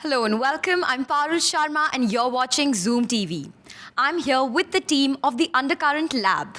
Hello and welcome. I'm Parul Sharma and you're watching Zoom TV. I'm here with the team of the Undercurrent Lab.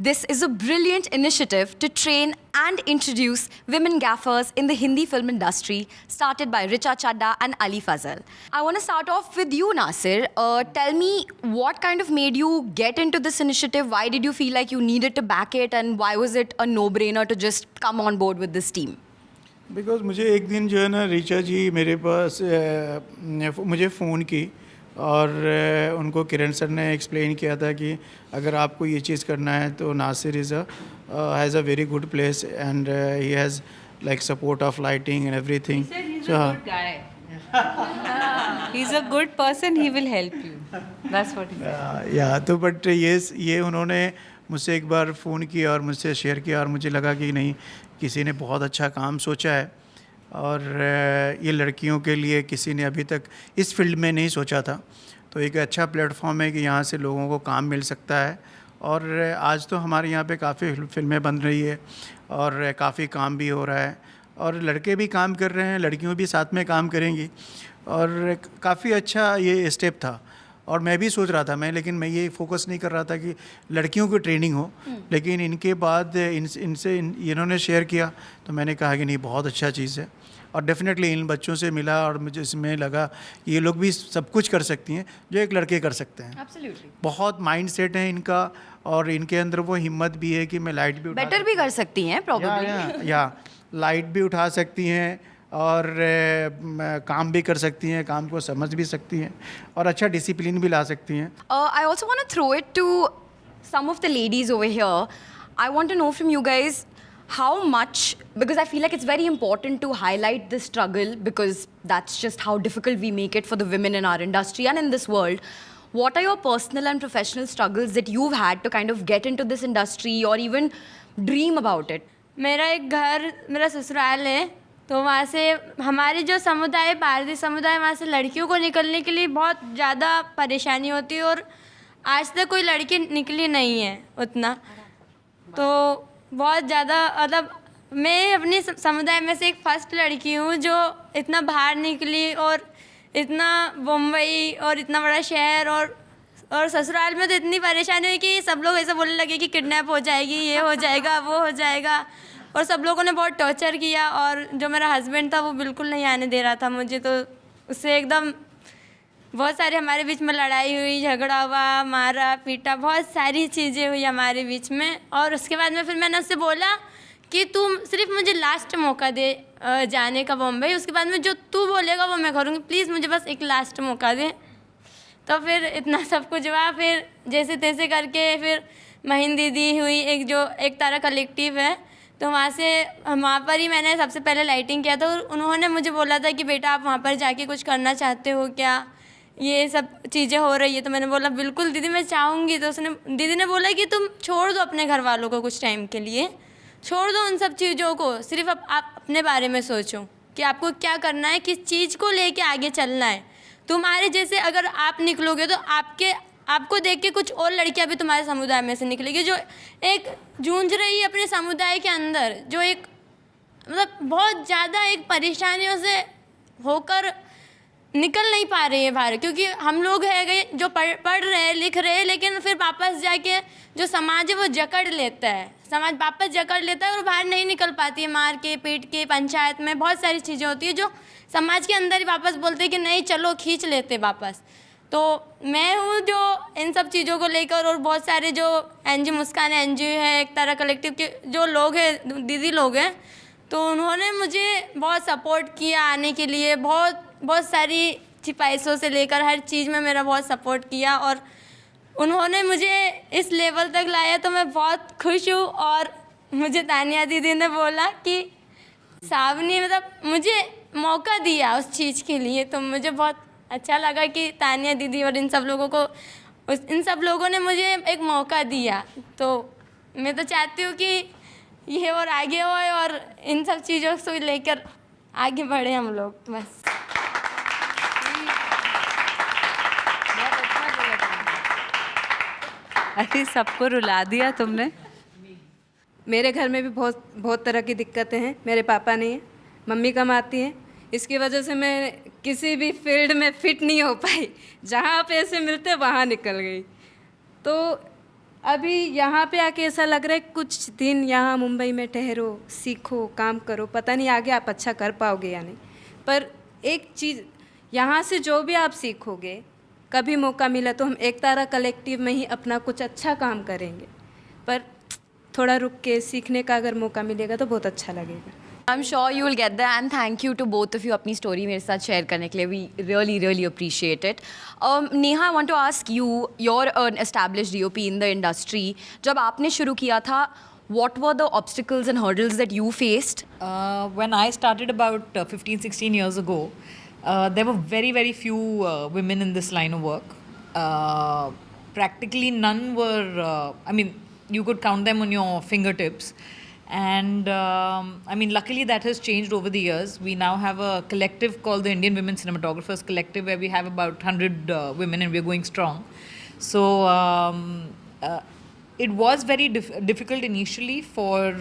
This is a brilliant initiative to train and introduce women gaffers in the Hindi film industry, started by Richa Chadda and Ali Fazal. I want to start off with you, Nasir. Tell me what kind of made you get into this initiative? Why did you feel like you needed to back it? And why was it a no-brainer to just come on board with this team? Because मुझे एक दिन जो है ना ऋचा जी मेरे पास मुझे phone की और उनको किरण सर ने एक्सप्लेन किया था कि अगर आपको ये चीज़ करना है तो Nasir has a very good place and he has like support of lighting and everything. He's a good person. He will help you. That's what he said. या तो बट ये उन्होंने मुझसे एक बार फ़ोन किया और मुझसे शेयर किया और मुझे लगा कि नहीं, किसी ने बहुत अच्छा काम सोचा है और ये लड़कियों के लिए किसी ने अभी तक इस फील्ड में नहीं सोचा था. तो एक अच्छा प्लेटफॉर्म है कि यहाँ से लोगों को काम मिल सकता है. और आज तो हमारे यहाँ पे काफ़ी फिल्में बन रही है और काफ़ी काम भी हो रहा है और लड़के भी काम कर रहे हैं, लड़कियों भी साथ में काम करेंगी और काफ़ी अच्छा ये स्टेप था. और मैं भी सोच रहा था लेकिन मैं ये फोकस नहीं कर रहा था कि लड़कियों की ट्रेनिंग हो, लेकिन इनके बाद इन्होंने शेयर किया तो मैंने कहा कि नहीं, बहुत अच्छा चीज़ है. और डेफिनेटली इन बच्चों से मिला और मुझे इसमें लगा ये लोग भी सब कुछ कर सकती हैं जो एक लड़के कर सकते हैं. Absolutely. बहुत माइंड सेट है इनका और इनके अंदर वो हिम्मत भी है कि मैं लाइट भी बेटर भी कर सकती हैं probably. या लाइट भी उठा सकती हैं और काम भी कर सकती हैं, काम को समझ भी सकती हैं और अच्छा डिसिप्लिन भी ला सकती हैं. I also want to throw it to some of the ladies over here. I want to know from you guys how much, because I feel like it's very important to highlight the struggle because that's just how difficult we make it for the women in our industry and in this world. What are your personal and professional struggles that you've had to kind of get into this industry or even dream about it? मेरा एक घर, मेरा ससुराल है, तो वहाँ से हमारे जो समुदाय, भारतीय समुदाय, वहाँ से लड़कियों को निकलने के लिए बहुत ज़्यादा परेशानी होती है और आज तक कोई लड़की निकली नहीं है उतना. तो बहुत ज़्यादा मतलब मैं अपनी समुदाय में से एक फर्स्ट लड़की हूँ जो इतना बाहर निकली और इतना मुंबई और इतना बड़ा शहर और ससुराल में तो इतनी परेशानी हुई कि सब लोग ऐसा बोलने लगे कि किडनैप हो जाएगी, ये हो जाएगा, वो हो जाएगा. और सब लोगों ने बहुत टॉर्चर किया और जो मेरा हस्बैंड था वो बिल्कुल नहीं आने दे रहा था मुझे. तो उससे एकदम बहुत सारे हमारे बीच में लड़ाई हुई, झगड़ा हुआ, मारा पीटा, बहुत सारी चीज़ें हुई हमारे बीच में. और उसके बाद में फिर मैंने उससे बोला कि तू सिर्फ मुझे लास्ट मौका दे जाने का बॉम्बे, उसके बाद में जो तू बोलेगा वो मैं करूँगी, प्लीज़ मुझे बस एक लास्ट मौका दे. तो फिर इतना सब कुछ हुआ. फिर जैसे तैसे करके फिर महिंद दीदी हुई, एक तारा कलेक्टिव है, तो वहाँ पर ही मैंने सबसे पहले लाइटिंग किया था. और उन्होंने मुझे बोला था कि बेटा आप वहाँ पर जाके कुछ करना चाहते हो क्या, ये सब चीज़ें हो रही है. तो मैंने बोला बिल्कुल दीदी मैं चाहूँगी. तो दीदी ने बोला कि तुम छोड़ दो अपने घर वालों को, कुछ टाइम के लिए छोड़ दो उन सब चीज़ों को, सिर्फ आप अपने बारे में सोचो कि आपको क्या करना है, किस चीज़ को लेके आगे चलना है. तुम्हारे जैसे अगर आप निकलोगे तो आपको देख के कुछ और लड़कियां भी तुम्हारे समुदाय में से निकलेगी जो एक जूझ रही है अपने समुदाय के अंदर, जो एक मतलब बहुत ज़्यादा एक परेशानियों से होकर निकल नहीं पा रही है बाहर. क्योंकि हम लोग है गए जो पढ़ रहे हैं, लिख रहे हैं, लेकिन फिर वापस जाके जो समाज है वो जकड़ लेता है, समाज वापस जकड़ लेता है और बाहर नहीं निकल पाती है. मार के पीट के पंचायत में बहुत सारी चीज़ें होती है जो समाज के अंदर ही वापस बोलते हैं कि नहीं चलो खींच लेते वापस. तो मैं हूँ जो इन सब चीज़ों को लेकर, और बहुत सारे जो एनजी मुस्कान एनजीओ है, एक तारा कलेक्टिव के जो लोग हैं, दीदी लोग हैं, तो उन्होंने मुझे बहुत सपोर्ट किया आने के लिए. बहुत सारी पैसों से लेकर हर चीज़ में मेरा बहुत सपोर्ट किया और उन्होंने मुझे इस लेवल तक लाया. तो मैं बहुत खुश हूँ. और मुझे तानिया दीदी ने बोला कि सावनी मतलब मुझे मौका दिया उस चीज़ के लिए, तो मुझे बहुत अच्छा लगा कि तानिया दीदी और इन सब लोगों ने मुझे एक मौका दिया. तो मैं तो चाहती हूँ कि ये और आगे हो और इन सब चीज़ों से लेकर आगे बढ़े हम लोग. बस अरे सबको रुला दिया तुमने. मेरे घर में भी बहुत तरह की दिक्कतें हैं. मेरे पापा नहीं हैं, मम्मी कमाती हैं. इसकी वजह से मैं किसी भी फील्ड में फिट नहीं हो पाई, जहाँ पैसे मिलते वहाँ निकल गई। तो अभी यहाँ पे आके ऐसा लग रहा है कुछ दिन यहाँ मुंबई में ठहरो, सीखो, काम करो, पता नहीं आगे आप अच्छा कर पाओगे या नहीं। पर एक चीज़, यहाँ से जो भी आप सीखोगे, कभी मौका मिला तो हम एक तारा कलेक्टिव में ही अपना कुछ अच्छा काम करेंगे। पर थोड़ा रुक के सीखने का अगर मौका मिलेगा तो बहुत अच्छा लगेगा। I'm sure you will get there, and thank you to both of you अपनी story मेरे साथ share करने के लिए. We really appreciate it. Neha, I want to ask you, you're an established DOP in the industry. जब आपने शुरू किया था, what were the obstacles and hurdles that you faced? When I started about 15-16 years ago, there were very few women in this line of work. Practically none were, you could count them on your fingertips. And luckily that has changed over the years. We now have a collective called the Indian Women Cinematographers Collective, where we have about 100 women, and we're going strong. So it was very difficult initially for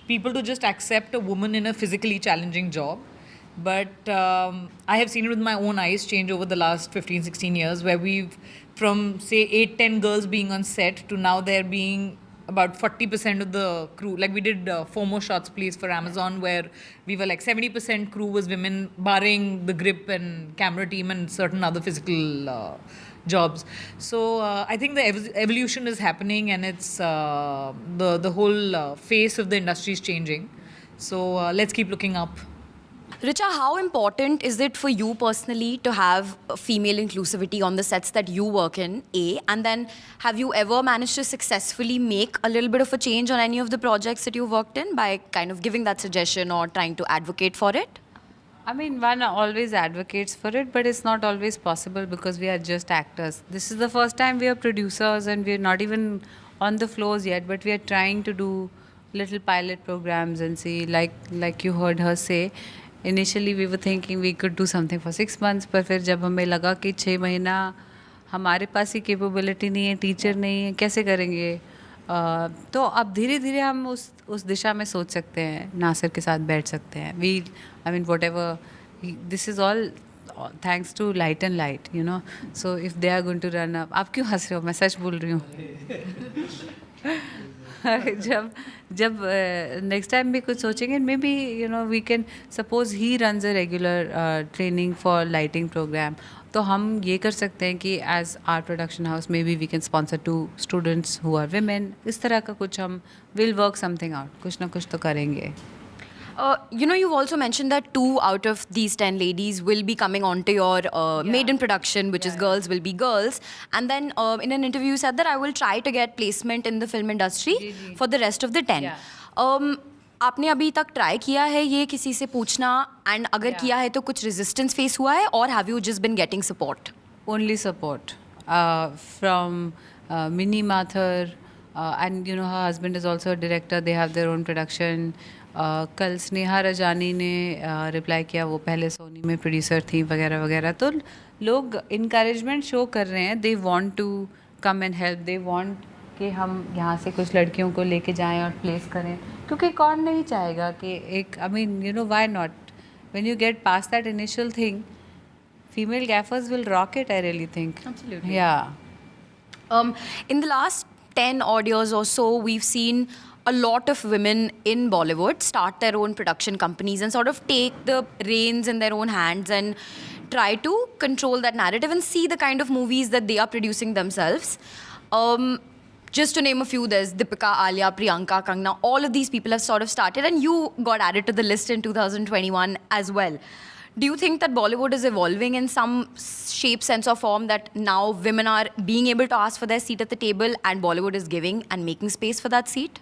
people to just accept a woman in a physically challenging job. But I have seen it with my own eyes change over the last 15-16 years, where we've from say 8-10 girls being on set to now there being about 40% of the crew. Like we did 4 more shots please for Amazon, where we were like 70% crew was women, barring the grip and camera team and certain other physical jobs. So I think the evolution is happening, and it's the whole face of the industry is changing. So let's keep looking up. Richa, how important is it for you personally to have female inclusivity on the sets that you work in, A? And then have you ever managed to successfully make a little bit of a change on any of the projects that you worked in by kind of giving that suggestion or trying to advocate for it? I mean, one always advocates for it, but it's not always possible because we are just actors. This is the first time we are producers, and we are not even on the floors yet, but we are trying to do little pilot programs and see, like you heard her say, initially we were thinking we could do something for 6 months, पर फिर जब हमें लगा कि 6 महीना हमारे पास ही capability नहीं है, टीचर नहीं है, कैसे करेंगे, तो अब धीरे धीरे हम उस दिशा में सोच सकते हैं, नासिर के साथ बैठ सकते हैं. I mean whatever, this is all thanks to Light and Light, you know. So if they are going to run up, आप क्यों हंस रहे हो, मैं सच बोल रही हूँ. जब नेक्स्ट टाइम भी कुछ सोचेंगे, maybe you know we can suppose he runs a regular training for lighting programme, तो हम ये कर सकते हैं कि as our production house maybe we can sponsor two students who are women. इस तरह का कुछ हम विल वर्क समथिंग आउट, कुछ ना कुछ तो करेंगे. You've also mentioned that 2 out of these 10 ladies will be coming onto your maiden production, which is Girls Will Be Girls. And then in an interview you said that I will try to get placement in the film industry for the rest of the 10. आपने अभी तक try किया है ये किसी से पूछना, and अगर किया है तो कुछ रेजिस्टेंस फेस हुआ है, और have you just been getting support? Only support from Minnie Mathur, and you know her husband is also a director, they have their own production. कल स्नेहा रजानी ने रिप्लाई किया, वो पहले सोनी में प्रोड्यूसर थी वगैरह वगैरह. तो लोग इनकरेजमेंट शो कर रहे हैं, they want to come and help, they want कि हम यहाँ से कुछ लड़कियों को लेके जाएं और प्लेस करें, क्योंकि कौन नहीं चाहेगा कि एक, I mean you know why not, when you get pass that initial thing, female gaffers will rock it, I really think. Absolutely. Yeah. In the last 10 odd years or so, we've seen a lot of women in Bollywood start their own production companies and sort of take the reins in their own hands and try to control that narrative and see the kind of movies that they are producing themselves. Just to name a few, there's Deepika, Alia, Priyanka, Kangna, all of these people have sort of started, and you got added to the list in 2021 as well. Do you think that Bollywood is evolving in some shape, sense or form, that now women are being able to ask for their seat at the table and Bollywood is giving and making space for that seat?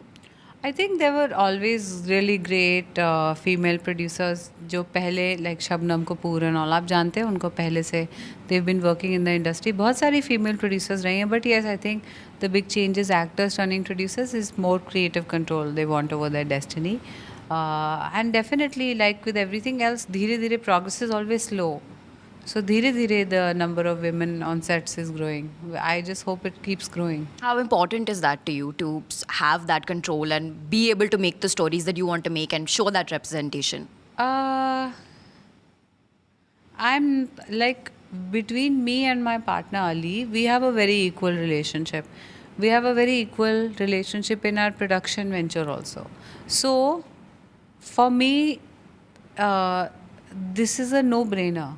I think there were always really great female producers जो पहले like Shabnam Kapoor and all, आप जानते हैं उनको पहले से, they've been working in the industry. बहुत सारी female producers रही हैं, but yes, I think the big change is actors turning producers is more creative control they want over their destiny. And definitely, like with everything else, धीरे धीरे progress is always slow. So धीरे धीरे the number of women on sets is growing. I just hope it keeps growing. How important is that to you, to have that control and be able to make the stories that you want to make and show that representation? I'm like, between me and my partner Ali, we have a very equal relationship. We have a very equal relationship in our production venture also. So, for me, this is a no-brainer.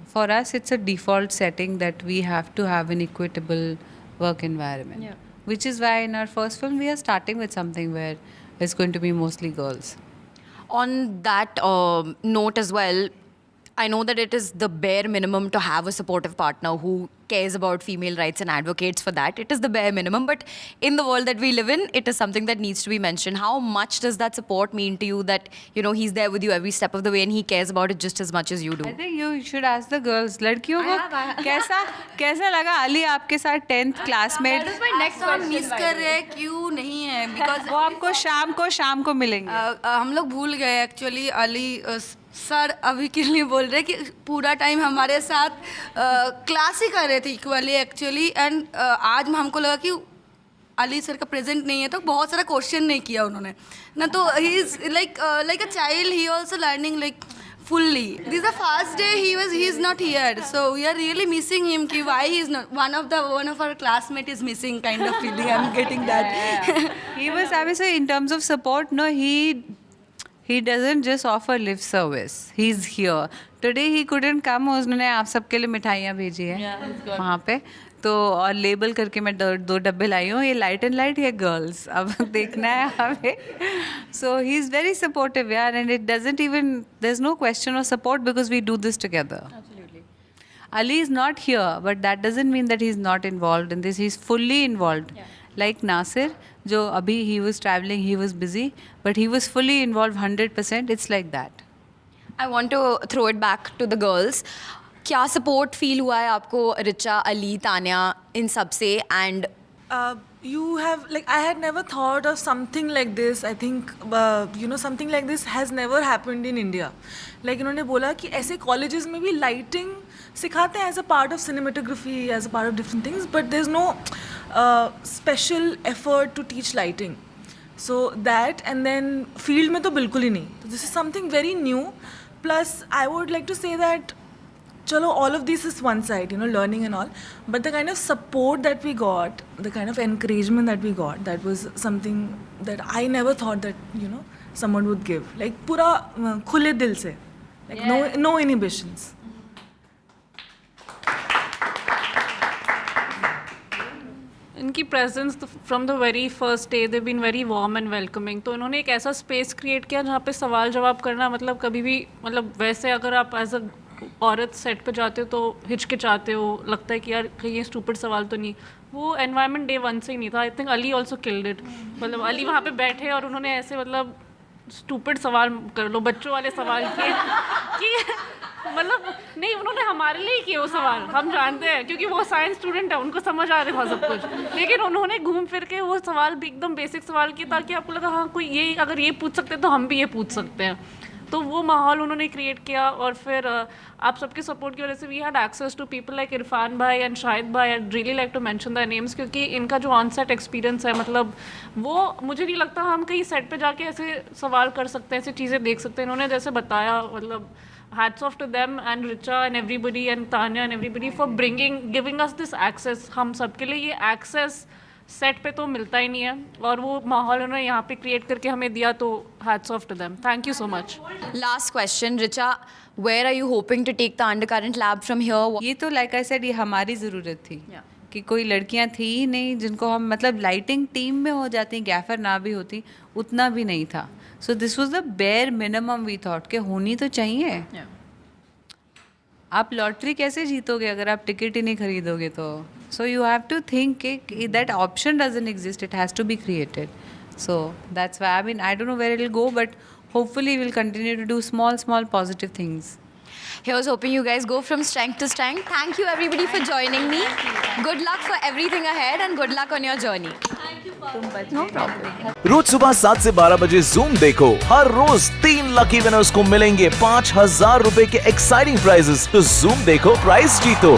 For us, it's a default setting that we have to have an equitable work environment. Which is why in our first film, we are starting with something where it's going to be mostly girls. On that note as well, I know that it is the bare minimum to have a supportive partner who cares about female rights and advocates for that. It is the bare minimum, but in the world that we live in, it is something that needs to be mentioned. How much does that support mean to you, that, you know, he's there with you every step of the way and he cares about it just as much as you do? I think you should ask the girls. लड़कियों को कैसा लगा अली आपके साथ 10th classmate? Next हम miss कर रहे हैं, क्यों नहीं है? बिकॉज वो आपको शाम को मिलेंगे. हम लोग भूल गए एक्चुअली. अली सर अभी के लिए बोल रहे हैं कि पूरा टाइम हमारे साथ क्लास ही कर रहे थे इक्वली एक्चुअली. एंड आज हमको लगा कि अली सर का प्रेजेंट नहीं है तो बहुत सारा क्वेश्चन नहीं किया उन्होंने ना. तो he is like a child, he also learning like fully. This is the first day he is not here, so we are really missing him. Ki why he is not? One of our classmate is missing, kind of feeling. I'm getting that. He was having, so in terms of support, no, he doesn't just offer lip service. He's here. Today he couldn't come. उसने आप सबके लिए मिठाइयाँ भेजी है वहाँ पे. तो और लेबल करके मैं 2 डब्बे लाई हूँ. ये लाइट एंड लाइट, ये गर्ल्स अब देखना है हमें. So he is very supportive यार, and it doesn't even, there is no question of support because we do this together. Ali is not here, but that doesn't mean that he's not involved in this. He's fully involved. Like Nasir, जो अभी he was traveling, he was busy, but he was fully involved 100%. It's like that. I want to throw it back to the girls. क्या support feel हुआ है आपको रिचा, अली, तान्या, इन सब से? And you have, like, I had never thought of something like this. I think something like this has never happened in India. Like इन्होंने बोला कि ऐसे colleges में भी lighting सिखाते हैं as a part of cinematography, as a part of different things, but there's no special effort to teach lighting. So that, and then field में तो बिल्कुल ही नहीं. So this is something very new. Plus I would like to say that chalo, all of this is one side, learning and all, but the kind of support that we got, the kind of encouragement that we got, that was something that I never thought that someone would give. Like pura khule dil se, like no inhibitions. इनकी presence from the very first day they been very warm and welcoming. तो इन्होंने एक ऐसा space create किया जहाँ पे सवाल जवाब करना, मतलब कभी भी, मतलब वैसे अगर आप एज अ औरत सेट पे जाते हो तो हिचकिचाते हो, लगता है कि यार कहीं ये स्टूपिड सवाल तो नहीं. वो एनवायरनमेंट डे 1 से ही नहीं था. I think Ali also killed it. मतलब अली वहाँ पे बैठे और उन्होंने ऐसे मतलब स्टूपिड सवाल कर लो, बच्चों वाले सवाल किए कि मतलब नहीं, उन्होंने हमारे लिए किए वो सवाल. हम जानते हैं क्योंकि वो साइंस स्टूडेंट है, उनको समझ आ रहा था सब कुछ, लेकिन उन्होंने घूम फिर के वो सवाल भी एकदम बेसिक सवाल किए ताकि आपको लगा हाँ कोई ये अगर ये पूछ सकते हैं तो हम भी ये पूछ सकते हैं. तो वो माहौल उन्होंने क्रिएट किया. और फिर आप सबके सपोर्ट की वजह से we had access to people like Irfan bhai and Shahid bhai. I really like to mention the names क्योंकि इनका जो ऑन सेट एक्सपीरियंस है, मतलब वो मुझे नहीं लगता हम कहीं सेट पे जाके ऐसे सवाल कर सकते हैं, ऐसी चीज़ें देख सकते हैं. इन्होंने जैसे बताया, मतलब hats off to them and Richa and everybody and Tanya and everybody for giving us this access. हम सबके लिए ये access सेट पे तो मिलता ही नहीं है, और वो माहौल उन्होंने यहाँ पे क्रिएट करके हमें दिया, तो hats off to them. Thank you so much. Last question, Richa, where are you hoping to take the Undercurrent Lab from here? ये तो लाइक आई सेड, ये हमारी ज़रूरत थी कि कोई लड़कियां थी ही नहीं जिनको हम, मतलब लाइटिंग टीम में हो जाती, गैफर ना भी होती, उतना भी नहीं था. So this was the bare minimum we thought कि होनी तो चाहिए. आप लॉटरी कैसे जीतोगे अगर आप टिकट ही नहीं खरीदोगे? तो so you have to think कि that option doesn't exist, it has to be created. So that's why, I mean, I don't know where it will go, but hopefully we'll continue to do small positive things. Here's hoping you guys go from strength to strength. Thank you everybody for joining me. Good luck for everything ahead and good luck on your journey. No problem. रोज सुबह 7 से 12 बजे Zoom देखो. हर रोज 3 lucky winners को मिलेंगे 5,000 रुपए के exciting prices. तो Zoom देखो, प्राइज जीतो.